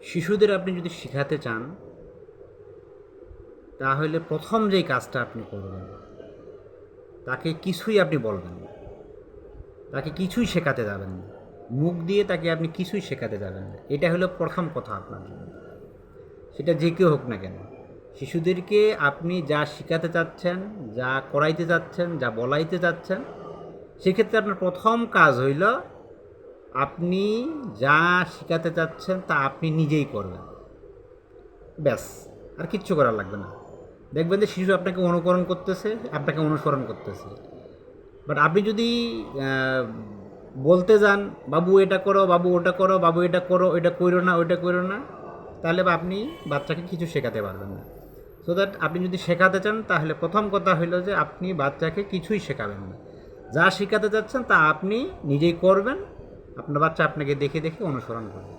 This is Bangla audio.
শিশুদের আপনি যদি শেখাতে চান, তাহলে প্রথম যেই কাজটা আপনি করবেন, তাকে কিছুই আপনি বলবেন না, তাকে কিছুই শেখাতে যাবেন না, মুখ দিয়ে তাকে আপনি কিছুই শেখাতে যাবেন না। এটা হলো প্রথম কথা আপনার জন্য, সেটা যে কেউ হোক না কেন। শিশুদেরকে আপনি যা শেখাতে চাচ্ছেন, যা করাইতে চাচ্ছেন, যা বলাইতে চাচ্ছেন, সেক্ষেত্রে আপনার প্রথম কাজ হইল আপনি যা শেখাতে চাচ্ছেন তা আপনি নিজেই করবেন, ব্যাস। আর কিচ্ছু করার লাগবে না। দেখবেন যে শিশু আপনাকে অনুকরণ করতেছে, আপনাকে অনুসরণ করতেছে। বাট আপনি যদি বলতে যান, বাবু এটা করো, বাবু ওটা করো, বাবু এটা করো, এটা কইরো না, ওইটা কইরো না, তাহলে আপনি বাচ্চাকে কিছু শেখাতে পারবেন না। সো দ্যাট আপনি যদি শেখাতে চান, তাহলে প্রথম কথা হইল যে আপনি বাচ্চাকে কিছুই শেখাবেন না। যা শেখাতে চাচ্ছেন তা আপনি নিজেই করবেন, আপনার বাচ্চা আপনাকে দেখে দেখে অনুসরণ করবে।